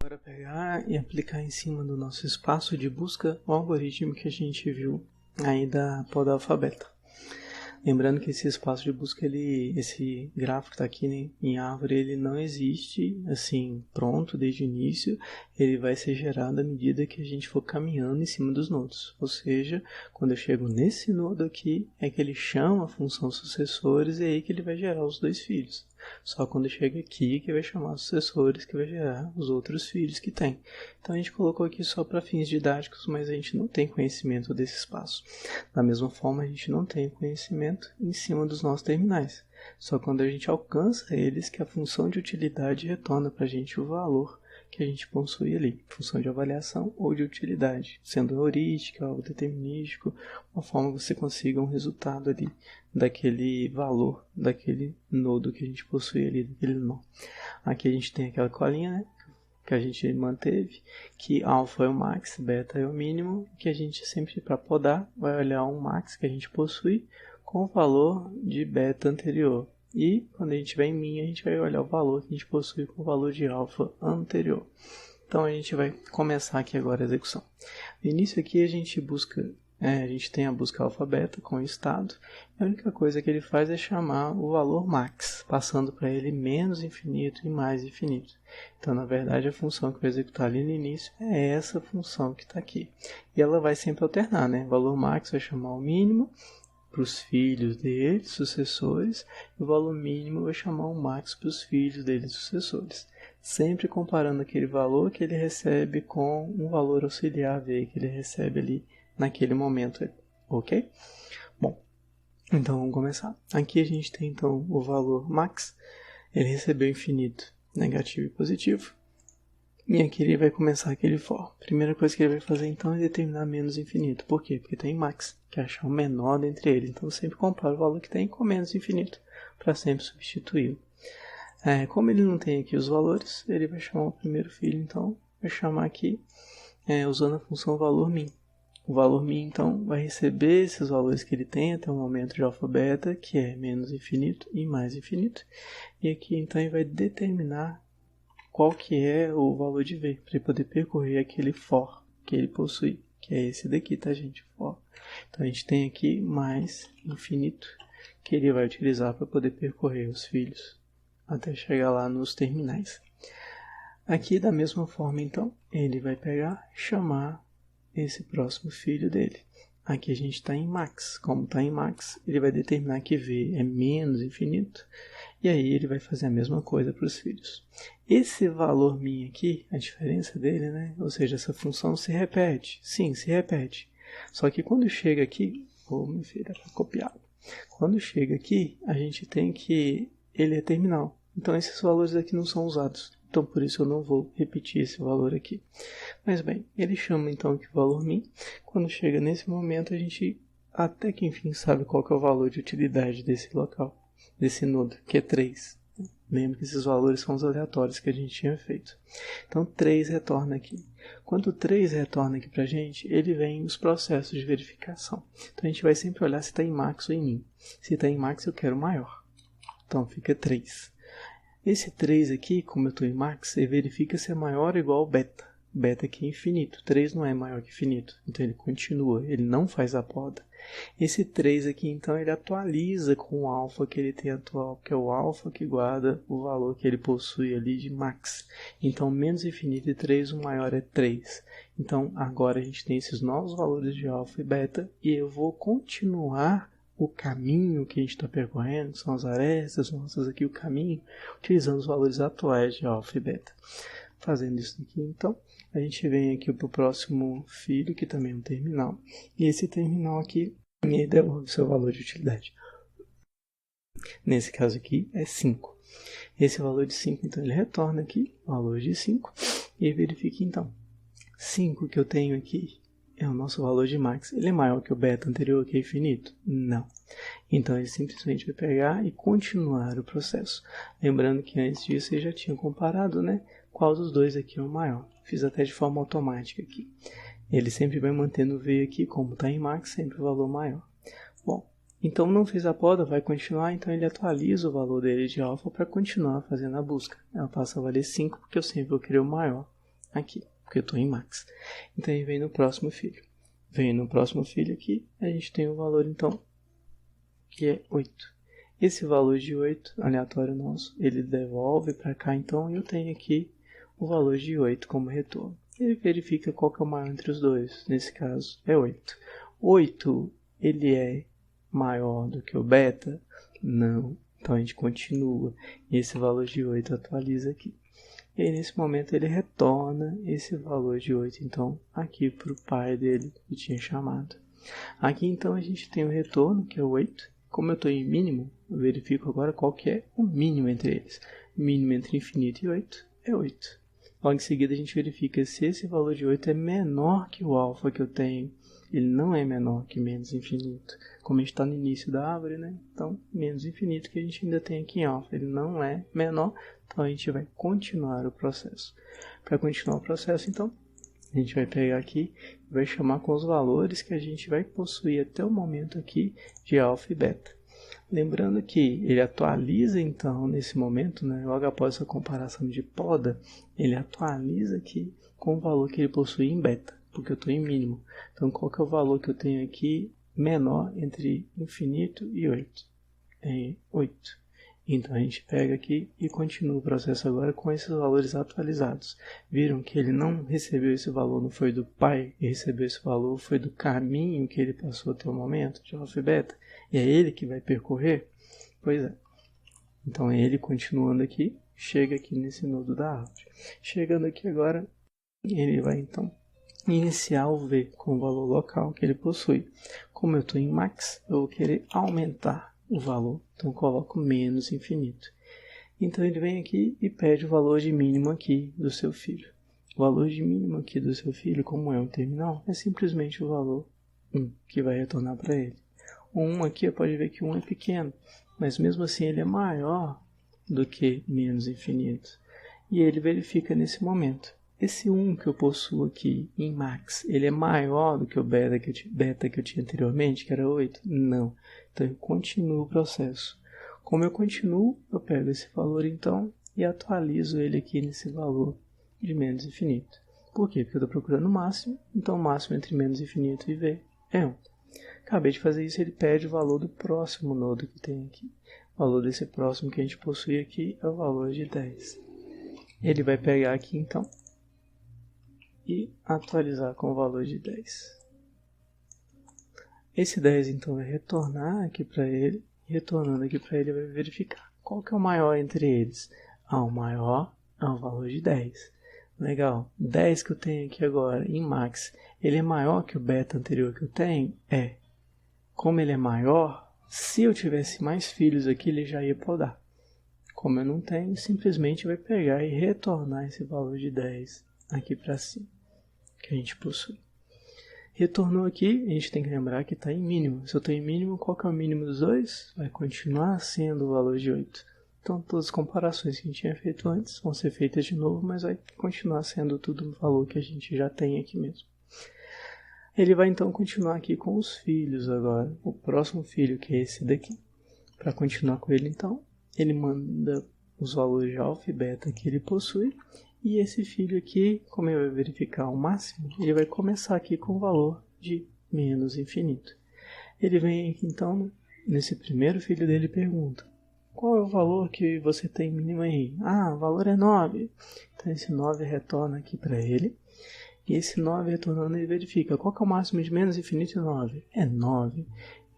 Agora pegar e aplicar em cima do nosso espaço de busca o algoritmo que a gente viu aí da poda alfabeta. Lembrando que esse espaço de busca, esse gráfico que está aqui, né, em árvore, ele não existe assim pronto desde o início. Ele vai ser gerado à medida que a gente for caminhando em cima dos nodos. Ou seja, quando eu chego nesse nodo aqui, é que ele chama a função sucessores e é aí que ele vai gerar os dois filhos. Só quando chega aqui que vai chamar os sucessores, que vai gerar os outros filhos que tem. Então a gente colocou aqui só para fins didáticos, mas a gente não tem conhecimento desse espaço. Da mesma forma, a gente não tem conhecimento em cima dos nossos terminais. Só quando a gente alcança eles que a função de utilidade retorna para a gente o valor que a gente possui ali, função de avaliação ou de utilidade, sendo heurística ou determinístico, uma forma que você consiga um resultado ali daquele valor, daquele nodo que a gente possui ali, daquele nó. Aqui a gente tem aquela colinha, né, que a gente manteve, que alfa é o max, beta é o mínimo, que a gente sempre, para podar, vai olhar um max que a gente possui com o valor de beta anterior. E quando a gente estiver em min, a gente vai olhar o valor que a gente possui com o valor de alfa anterior. Então a gente vai começar aqui agora a execução. No início aqui a gente busca, a gente tem a busca alfa-beta com o estado. A única coisa que ele faz é chamar o valor max, passando para ele menos infinito e mais infinito. Então na verdade a função que vai executar ali no início é essa função que está aqui. E ela vai sempre alternar, né? O valor max vai chamar o mínimo para os filhos dele, sucessores, e o valor mínimo vai chamar o max para os filhos dele, sucessores. Sempre comparando aquele valor que ele recebe com um valor auxiliar V que ele recebe ali naquele momento, ok? Bom, então vamos começar. Aqui a gente tem então o valor max, ele recebeu infinito, negativo e positivo. E aqui ele vai começar aquele for. Primeira coisa que ele vai fazer então é determinar menos infinito. Por quê? Porque tem max, que é achar o menor dentre eles. Então sempre compara o valor que tem com menos infinito, para sempre substituí-lo. Como ele não tem aqui os valores, ele vai chamar o primeiro filho, então vai chamar aqui usando a função valor min. O valor min então vai receber esses valores que ele tem até o momento de alfa-beta, que é menos infinito e mais infinito. E aqui então ele vai determinar qual que é o valor de V, para ele poder percorrer aquele for que ele possui, que é esse daqui, tá gente? For. Então a gente tem aqui mais infinito, que ele vai utilizar para poder percorrer os filhos, até chegar lá nos terminais. Aqui da mesma forma então, ele vai pegar e chamar esse próximo filho dele. Aqui a gente está em max. Como está em max, ele vai determinar que V é menos infinito. E aí ele vai fazer a mesma coisa para os filhos. Esse valor min aqui, a diferença dele, né? Ou seja, essa função se repete. Sim, se repete. Só que quando chega aqui... minha filha, para copiar. Quando chega aqui, a gente tem que... ele é terminal. Então esses valores aqui não são usados. Então por isso eu não vou repetir esse valor aqui. Mas bem, ele chama então que o valor min. Quando chega nesse momento, a gente até que enfim sabe qual que é o valor de utilidade desse local, desse nodo, que é 3. Lembra que esses valores são os aleatórios que a gente tinha feito. Então 3 retorna aqui. Quando o 3 retorna aqui para a gente, ele vem os processos de verificação. Então a gente vai sempre olhar se está em max ou em min. Se está em max, eu quero maior. Então fica 3. Esse 3 aqui, como eu estou em max, ele verifica se é maior ou igual ao beta. Beta aqui é infinito. 3 não é maior que infinito. Então ele continua, ele não faz a poda. Esse 3 aqui, então, ele atualiza com o alfa que ele tem atual, que é o alfa que guarda o valor que ele possui ali de max. Então, menos infinito e 3, o maior é 3. Então, agora a gente tem esses novos valores de alfa e beta, e eu vou continuar o caminho que a gente está percorrendo, são as arestas nossas aqui, o caminho, utilizando os valores atuais de alfa e beta. Fazendo isso aqui, então, a gente vem aqui para o próximo filho, que também é um terminal. E esse terminal aqui, ele devolve o seu valor de utilidade. Nesse caso aqui, é 5. Esse valor de 5, então, ele retorna aqui, valor de 5, e verifica, então, 5 que eu tenho aqui é o nosso valor de max. Ele é maior que o beta anterior, que é infinito? Não. Então, ele simplesmente vai pegar e continuar o processo. Lembrando que antes disso, eu já tinha comparado, né? Qual dos dois aqui é o maior. Fiz até de forma automática aqui. Ele sempre vai mantendo o V aqui, como está em max, sempre o valor maior. Bom, então não fez a poda, vai continuar, então ele atualiza o valor dele de alfa para continuar fazendo a busca. Ela passa a valer 5, porque eu sempre vou querer o maior aqui, porque eu estou em max. Então ele vem no próximo filho. Vem no próximo filho aqui, a gente tem o valor então, que é 8. Esse valor de 8, aleatório nosso, ele devolve para cá então, e eu tenho aqui o valor de 8 como retorno. Ele verifica qual que é o maior entre os dois, nesse caso é 8. 8, ele é maior do que o beta? Não. Então a gente continua. E esse valor de 8 atualiza aqui. E aí, nesse momento ele retorna esse valor de 8, então, aqui para o pai dele que tinha chamado. Aqui então a gente tem o retorno, que é o 8. Como eu estou em mínimo, eu verifico agora qual que é o mínimo entre eles. O mínimo entre infinito e 8 é 8. Logo em seguida a gente verifica se esse valor de 8 é menor que o alfa que eu tenho. Ele não é menor que menos infinito. Como a gente está no início da árvore, né? Então, menos infinito que a gente ainda tem aqui em alfa. Ele não é menor, então a gente vai continuar o processo. Para continuar o processo, então, a gente vai pegar aqui e vai chamar com os valores que a gente vai possuir até o momento aqui de alfa e beta. Lembrando que ele atualiza então nesse momento, né, logo após essa comparação de poda, ele atualiza aqui com o valor que ele possui em beta, porque eu estou em mínimo. Então qual que é o valor que eu tenho aqui menor entre infinito e 8? É 8. Então a gente pega aqui e continua o processo agora com esses valores atualizados. Viram que ele não recebeu esse valor, não foi do pai que recebeu esse valor, foi do caminho que ele passou até o momento de alfa e beta. E é ele que vai percorrer? Pois é. Então ele continuando aqui, chega aqui nesse nodo da árvore. Chegando aqui agora, ele vai então iniciar o V com o valor local que ele possui. Como eu estou em max, eu vou querer aumentar o valor, então eu coloco menos infinito. Então ele vem aqui e pede o valor de mínimo aqui do seu filho. O valor de mínimo aqui do seu filho, como é um terminal, é simplesmente o valor 1 que vai retornar para ele. O 1 aqui, pode ver que o 1 é pequeno, mas mesmo assim ele é maior do que menos infinito. E ele verifica nesse momento. Esse 1 que eu possuo aqui em max, ele é maior do que o beta que eu tinha anteriormente, que era 8? Não. Então eu continuo o processo. Como eu continuo, eu pego esse valor então e atualizo ele aqui nesse valor de menos infinito. Por quê? Porque eu estou procurando o máximo, então o máximo entre menos infinito e V é 1. Acabei de fazer isso, ele pede o valor do próximo nodo que tem aqui. O valor desse próximo que a gente possui aqui é o valor de 10. Ele vai pegar aqui então e atualizar com o valor de 10. Esse 10 então vai retornar aqui para ele. Retornando aqui para ele, vai verificar qual que é o maior entre eles. O maior é o valor de 10. Legal. 10 que eu tenho aqui agora em max, ele é maior que o beta anterior que eu tenho? É. Como ele é maior, se eu tivesse mais filhos aqui, ele já ia podar. Como eu não tenho, simplesmente vai pegar e retornar esse valor de 10 aqui para cima, que a gente possui. Retornou aqui, a gente tem que lembrar que está em mínimo. Se eu estou em mínimo, qual que é o mínimo dos dois? Vai continuar sendo o valor de 8. Então, todas as comparações que a gente tinha feito antes vão ser feitas de novo, mas vai continuar sendo tudo o valor que a gente já tem aqui mesmo. Ele vai então continuar aqui com os filhos agora. O próximo filho, que é esse daqui. Para continuar com ele, então, ele manda os valores de alfa e beta que ele possui. E esse filho aqui, como ele vai verificar o máximo, ele vai começar aqui com o valor de menos infinito. Ele vem aqui então, nesse primeiro filho dele, e pergunta: qual é o valor que você tem mínimo aí? O valor é 9. Então esse 9 retorna aqui para ele. E esse 9 retornando, ele verifica qual que é o máximo de menos infinito e 9. É 9.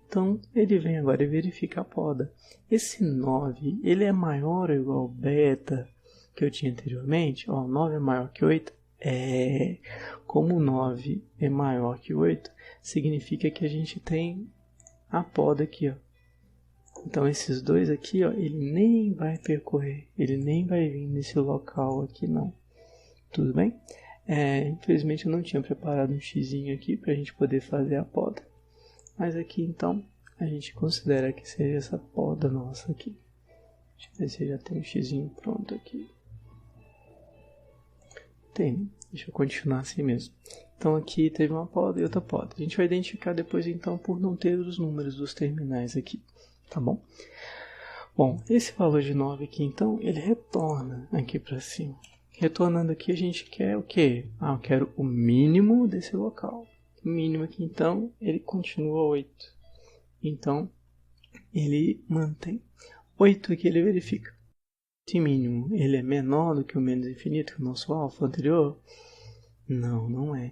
Então ele vem agora e verifica a poda. Esse 9, ele é maior ou igual ao beta que eu tinha anteriormente? 9 é maior que 8? Como 9 é maior que 8, significa que a gente tem a poda aqui, Então esses dois aqui, ele nem vai percorrer, ele nem vai vir nesse local aqui não. Tudo bem? Infelizmente eu não tinha preparado um xizinho aqui para a gente poder fazer a poda. Mas aqui então a gente considera que seja essa poda nossa aqui. Deixa eu ver se já tem um xizinho pronto aqui. Tem, deixa eu continuar assim mesmo. Então aqui teve uma poda e outra poda. A gente vai identificar depois então por não ter os números dos terminais aqui, tá bom? Bom, esse valor de 9 aqui então, ele retorna aqui para cima. Retornando aqui, a gente quer o quê? Eu quero o mínimo desse local. O mínimo aqui, então, ele continua 8. Então, ele mantém 8 aqui, ele verifica. Esse mínimo, ele é menor do que o menos infinito, que o nosso alfa anterior? Não, não é.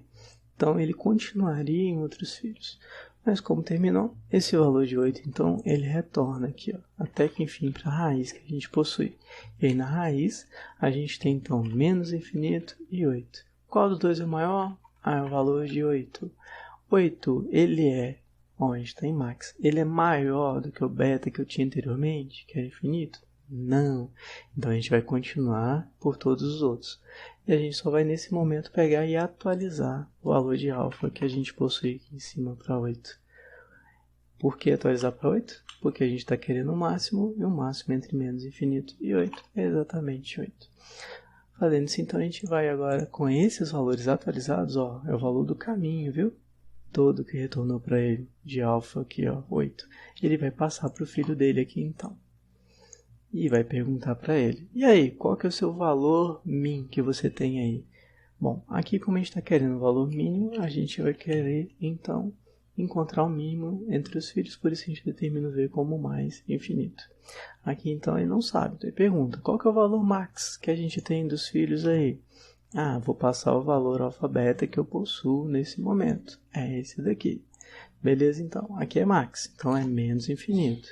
Então, ele continuaria em outros filhos. Mas como terminou, esse valor de 8, então, ele retorna aqui, ó, até que enfim para a raiz que a gente possui. E aí na raiz, a gente tem então menos infinito e 8. Qual dos dois é maior? É o valor de 8. 8, ele é, a gente está em max, ele é maior do que o beta que eu tinha anteriormente, que era infinito? Não. Então a gente vai continuar por todos os outros. E a gente só vai nesse momento pegar e atualizar o valor de alfa que a gente possui aqui em cima para 8. Por que atualizar para 8? Porque a gente está querendo o máximo, e o máximo entre menos infinito e 8 é exatamente 8. Fazendo isso, então, a gente vai agora com esses valores atualizados, ó, é o valor do caminho, viu? Todo que retornou para ele, de alfa aqui, ó, 8. Ele vai passar para o filho dele aqui, então. E vai perguntar para ele, e aí, qual que é o seu valor min que você tem aí? Bom, aqui como a gente está querendo o valor mínimo, a gente vai querer, então, encontrar o mínimo entre os filhos, por isso a gente determina o v como mais infinito. Aqui, então, ele não sabe, então ele pergunta, qual que é o valor max que a gente tem dos filhos aí? Vou passar o valor alfa beta que eu possuo nesse momento, é esse daqui. Beleza, então, aqui é max, então é menos infinito.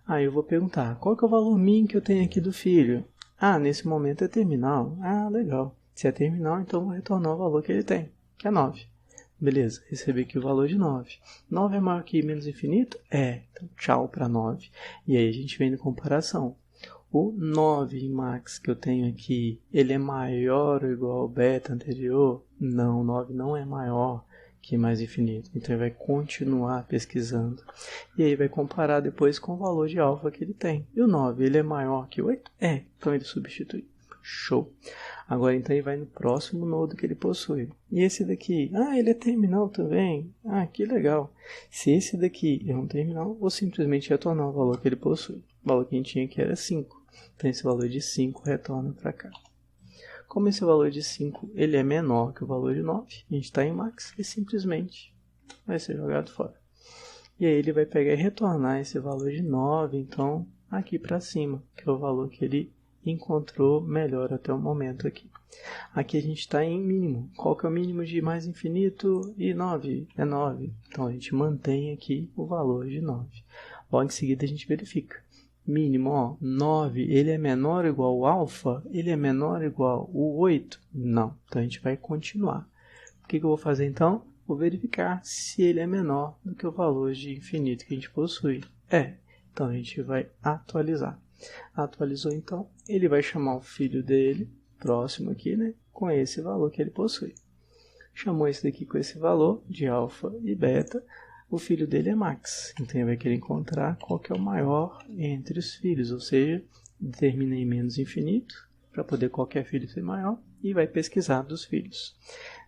Aí eu vou perguntar, qual que é o valor min que eu tenho aqui do filho? Nesse momento é terminal. Legal. Se é terminal, então vou retornar o valor que ele tem, que é 9. Beleza, recebi aqui o valor de 9. 9 é maior que menos infinito? É. Então, tchau para 9. E aí a gente vem na comparação. O 9 em max que eu tenho aqui, ele é maior ou igual ao beta anterior? Não, o 9 não é maior que mais infinito. Então, ele vai continuar pesquisando. E aí, vai comparar depois com o valor de alfa que ele tem. E o 9, ele é maior que 8? É. Então, ele substitui. Show. Agora, então, ele vai no próximo nodo que ele possui. E esse daqui? Ele é terminal também. Que legal. Se esse daqui é um terminal, vou simplesmente retornar o valor que ele possui. O valor que a gente tinha aqui era 5. Então, esse valor de 5 retorna para cá. Como esse valor de 5 ele é menor que o valor de 9, a gente está em max, e simplesmente vai ser jogado fora. E aí ele vai pegar e retornar esse valor de 9, então, aqui para cima, que é o valor que ele encontrou melhor até o momento aqui. Aqui a gente está em mínimo. Qual que é o mínimo de mais infinito? E 9? É 9. Então, a gente mantém aqui o valor de 9. Logo em seguida, a gente verifica. Mínimo, 9, ele é menor ou igual ao alfa? Ele é menor ou igual ao 8? Não. Então, a gente vai continuar. O que eu vou fazer, então? Vou verificar se ele é menor do que o valor de infinito que a gente possui. Então, a gente vai atualizar. Atualizou, então, ele vai chamar o filho dele, próximo aqui, né? Com esse valor que ele possui. Chamou esse daqui com esse valor de alfa e beta. O filho dele é max, então ele vai querer encontrar qual que é o maior entre os filhos, ou seja, determina em menos infinito, para poder qualquer filho ser maior, e vai pesquisar dos filhos.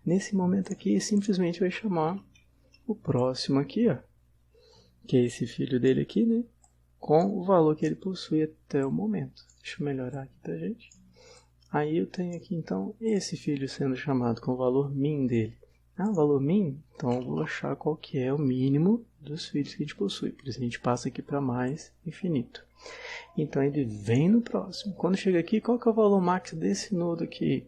Nesse momento aqui, simplesmente vai chamar o próximo aqui, ó, que é esse filho dele aqui, né, com o valor que ele possui até o momento. Deixa eu melhorar aqui pra gente. Aí eu tenho aqui, então, esse filho sendo chamado com o valor min dele. O valor min, então eu vou achar qual que é o mínimo dos filhos que a gente possui. Por isso a gente passa aqui para mais infinito. Então ele vem no próximo. Quando chega aqui, qual que é o valor max desse nodo aqui?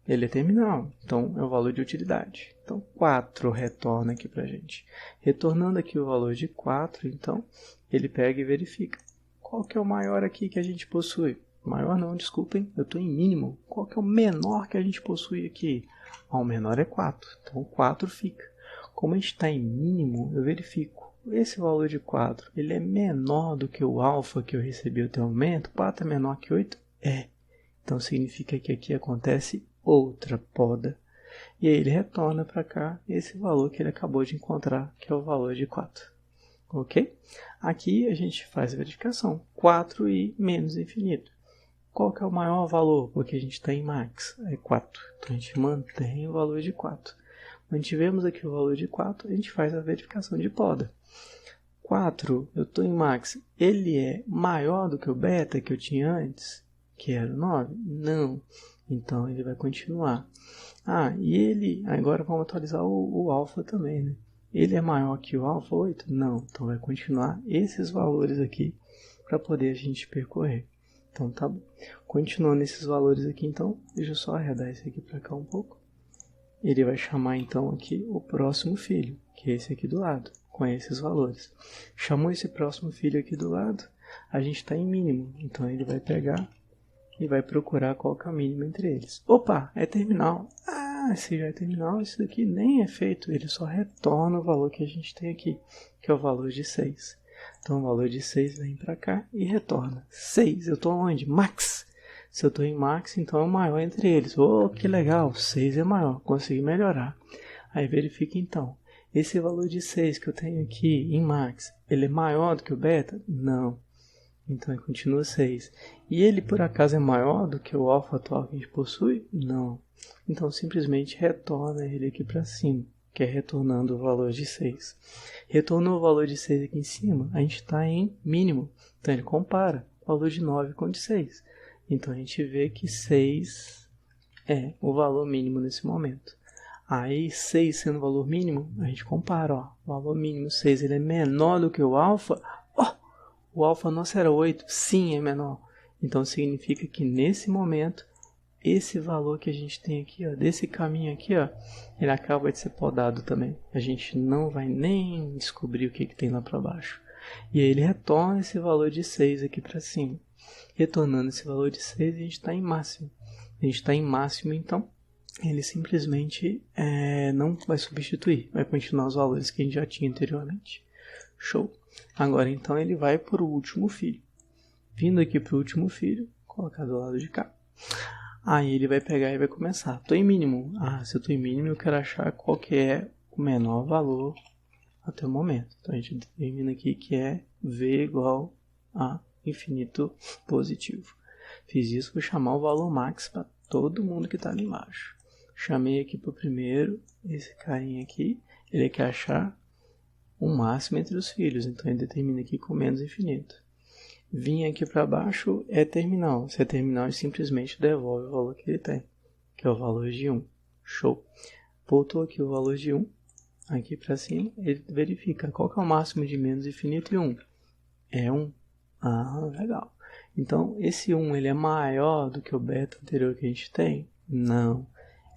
Ele é terminal, então é o valor de utilidade. Então 4 retorna aqui para a gente. Retornando aqui o valor de 4, então ele pega e verifica. Qual que é o maior aqui que a gente possui? Maior não, desculpem, eu estou em mínimo. Qual que é o menor que a gente possui aqui? O menor é 4, então 4 fica. Como a gente está em mínimo, eu verifico. Esse valor de 4, ele é menor do que o alfa que eu recebi até o momento? 4 é menor que 8? É. Então significa que aqui acontece outra poda. E aí ele retorna para cá esse valor que ele acabou de encontrar, que é o valor de 4. Ok? Aqui a gente faz a verificação. 4 e menos infinito. Qual que é o maior valor? Porque a gente está em max, é 4. Então, a gente mantém o valor de 4. Mantivemos aqui o valor de 4, a gente faz a verificação de poda. 4, eu estou em max, ele é maior do que o beta que eu tinha antes? Quero 9? Não. Então ele vai continuar. E ele, agora vamos atualizar o alfa também, né? Ele é maior que o alfa 8? Não. Então vai continuar esses valores aqui para poder a gente percorrer. Então tá bom. Continuando esses valores aqui, então, deixa eu só arredar esse aqui para cá um pouco. Ele vai chamar então aqui o próximo filho, que é esse aqui do lado, com esses valores. Chamou esse próximo filho aqui do lado, a gente está em mínimo, então ele vai pegar e vai procurar qual que é o mínimo entre eles. Opa, é terminal. Se já é terminal, isso daqui nem é feito, ele só retorna o valor que a gente tem aqui, que é o valor de 6. Então o valor de 6 vem para cá e retorna. 6, eu estou onde? Max! Se eu estou em max, então é o maior entre eles. Que legal, 6 é maior, consegui melhorar. Aí verifica então, esse valor de 6 que eu tenho aqui em max, ele é maior do que o beta? Não. Então ele continua 6. E ele por acaso é maior do que o alfa atual que a gente possui? Não. Então simplesmente retorna ele aqui para cima, que é retornando o valor de 6. Retornou o valor de 6 aqui em cima, a gente está em mínimo. Então ele compara o valor de 9 com o de 6. Então a gente vê que 6 é o valor mínimo nesse momento. Aí 6 sendo o valor mínimo, a gente compara. O valor mínimo 6 ele é menor do que o alfa. O alfa nosso era 8. Sim, é menor. Então significa que nesse momento, esse valor que a gente tem aqui, desse caminho aqui, ele acaba de ser podado também. A gente não vai nem descobrir o que tem lá para baixo. E aí ele retorna esse valor de 6 aqui para cima. Retornando esse valor de 6, a gente está em máximo. A gente está em máximo, então, ele simplesmente não vai substituir. Vai continuar os valores que a gente já tinha anteriormente. Show! Agora, então, ele vai para o último filho. Vindo aqui para o último filho, colocar do lado de cá. Aí ele vai pegar e vai começar. Estou em mínimo. Se eu estou em mínimo, eu quero achar qual que é o menor valor até o momento. Então, a gente determina aqui que é V igual a infinito positivo. Fiz isso, vou chamar o valor max para todo mundo que está ali embaixo. Chamei aqui para o primeiro, esse carinha aqui, ele quer achar o máximo entre os filhos, então ele determina aqui com menos infinito. Vim aqui para baixo, é terminal. Se é terminal, ele simplesmente devolve o valor que ele tem, que é o valor de 1. Show! Voltou aqui o valor de 1, aqui para cima, ele verifica qual que é o máximo de menos infinito e 1. É 1. Legal. Então, esse 1 ele é maior do que o beta anterior que a gente tem? Não.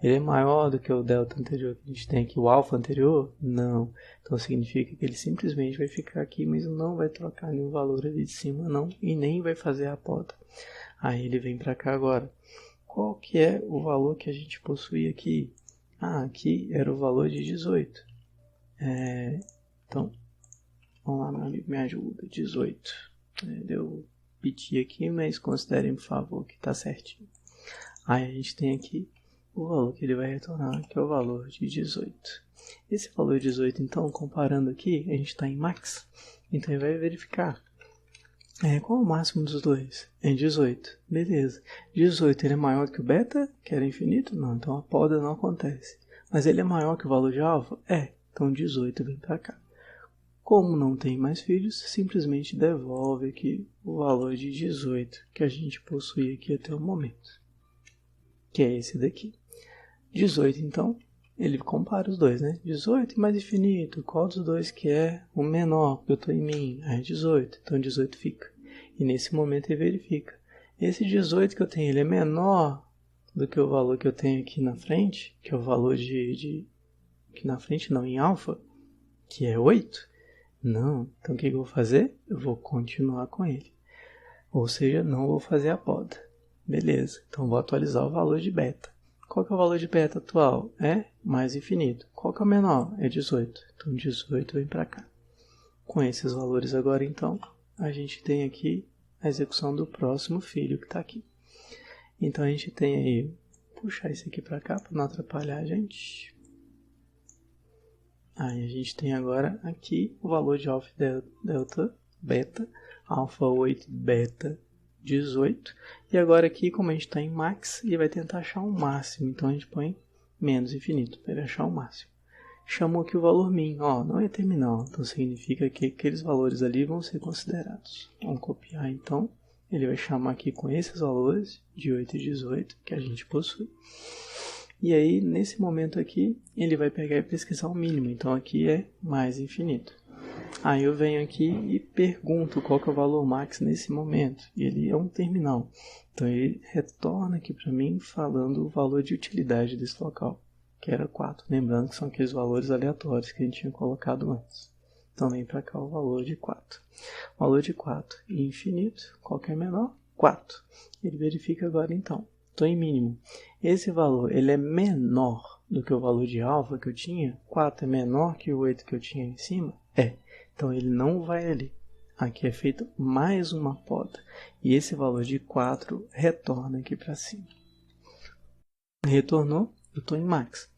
Ele é maior do que o delta anterior que a gente tem aqui, o alfa anterior? Não. Então, significa que ele simplesmente vai ficar aqui, mas não vai trocar nenhum valor ali de cima, não. E nem vai fazer a poda. Aí ele vem para cá agora. Qual que é o valor que a gente possui aqui? Aqui era o valor de 18. Então, vamos lá, meu amigo, me ajuda. 18. Deu piti aqui, mas considerem, por favor, que está certinho. Aí a gente tem aqui o valor que ele vai retornar, que é o valor de 18. Esse valor de 18, então, comparando aqui, a gente está em max. Então ele vai verificar qual é o máximo dos dois. É 18. Beleza. 18 ele é maior que o beta, que era infinito? Não, então a poda não acontece. Mas ele é maior que o valor de alfa? Então 18 vem para cá. Como não tem mais filhos, simplesmente devolve aqui o valor de 18 que a gente possui aqui até o momento, que é esse daqui. 18, então, ele compara os dois, né? 18 e mais infinito, qual dos dois que é o menor? Porque eu estou em mim, é 18, então 18 fica. E nesse momento ele verifica. Esse 18 que eu tenho, ele é menor do que o valor que eu tenho aqui na frente, que é o valor aqui na frente não, em alfa, que é 8. Não, então o que eu vou fazer? Eu vou continuar com ele. Ou seja, não vou fazer a poda. Beleza, então vou atualizar o valor de beta. Qual que é o valor de beta atual? É mais infinito. Qual que é o menor? É 18. Então 18 vem para cá. Com esses valores agora, então, a gente tem aqui a execução do próximo filho que está aqui. Então a gente tem aí, puxar esse aqui para cá para não atrapalhar a gente. Aí a gente tem agora aqui o valor de alfa delta beta, alfa 8 beta 18. E agora aqui, como a gente está em max, ele vai tentar achar um máximo. Então a gente põe menos infinito para ele achar o máximo. Chamou aqui o valor min, não é terminal. Então significa que aqueles valores ali vão ser considerados. Vamos copiar então ele vai chamar aqui com esses valores de 8 e 18 que a gente possui. E aí, nesse momento aqui, ele vai pegar e pesquisar o mínimo. Então, aqui é mais infinito. Aí eu venho aqui e pergunto qual que é o valor max nesse momento. E ele é um terminal. Então, ele retorna aqui para mim falando o valor de utilidade desse local, que era 4. Lembrando que são aqueles valores aleatórios que a gente tinha colocado antes. Então, vem para cá o valor de 4. O valor de 4 e infinito, qual que é menor? 4. Ele verifica agora, então. Estou em mínimo. Esse valor ele é menor do que o valor de alfa que eu tinha? 4 é menor que o 8 que eu tinha em cima? É. Então, ele não vai ali. Aqui é feito mais uma poda. E esse valor de 4 retorna aqui para cima. Retornou, eu estou em max.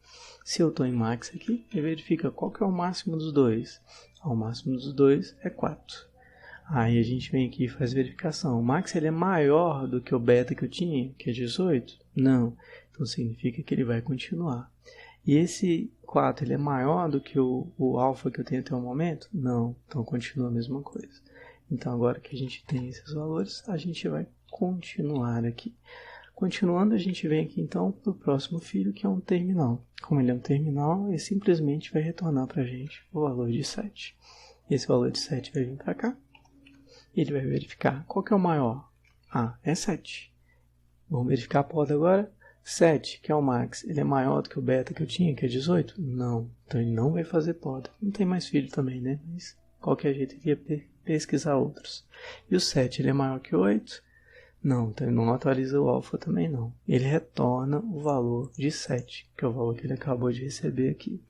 Se eu estou em max aqui, ele verifica qual que é o máximo dos dois. O máximo dos dois é 4. Aí a gente vem aqui e faz verificação. O max ele é maior do que o beta que eu tinha, que é 18? Não. Então significa que ele vai continuar. E esse 4 ele é maior do que o alfa que eu tenho até o momento? Não. Então continua a mesma coisa. Então agora que a gente tem esses valores, a gente vai continuar aqui. Continuando, a gente vem aqui então para o próximo filho, que é um terminal. Como ele é um terminal, ele simplesmente vai retornar para a gente o valor de 7. Esse valor de 7 vai vir para cá. Ele vai verificar qual que é o maior. É 7. Vamos verificar a poda agora. 7, que é o max, ele é maior do que o beta que eu tinha, que é 18? Não. Então ele não vai fazer poda. Não tem mais filho também, né? Mas qualquer jeito ele ia pesquisar outros. E o 7, ele é maior que o 8? Não, então ele não atualiza o alfa também não. Ele retorna o valor de 7, que é o valor que ele acabou de receber aqui.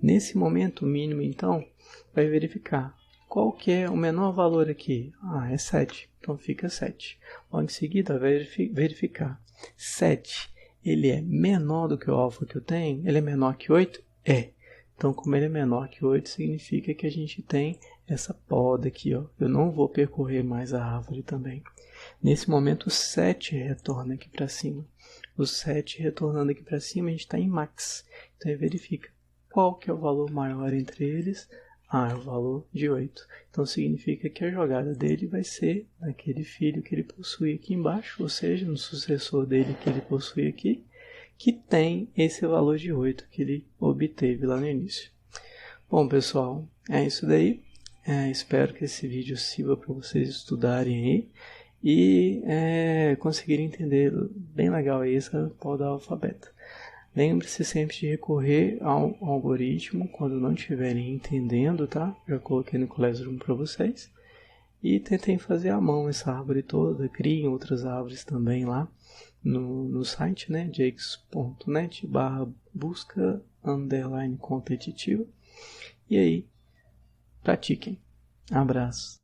Nesse momento, o mínimo, então, vai verificar qual que é o menor valor aqui. É 7, então fica 7. Logo em seguida, vai verificar. 7, ele é menor do que o alfa que eu tenho? Ele é menor que 8? É. Então, como ele é menor que 8, significa que a gente tem essa poda aqui. Eu não vou percorrer mais a árvore também. Nesse momento, o 7 retorna aqui para cima. O 7 retornando aqui para cima, a gente está em max. Então, ele verifica qual que é o valor maior entre eles. É o valor de 8. Então, significa que a jogada dele vai ser naquele filho que ele possui aqui embaixo, ou seja, no sucessor dele que ele possui aqui, que tem esse valor de 8 que ele obteve lá no início. Bom, pessoal, é isso daí. Espero que esse vídeo sirva para vocês estudarem aí e conseguirem entender bem legal aí essa poda alfabeta. Lembre-se sempre de recorrer ao algoritmo quando não estiverem entendendo, tá? Já coloquei no Classroom para vocês. E tentem fazer à mão essa árvore toda, criem outras árvores também lá no site, né? jakes.net/busca_competitiva. E aí, pratiquem. Abraço.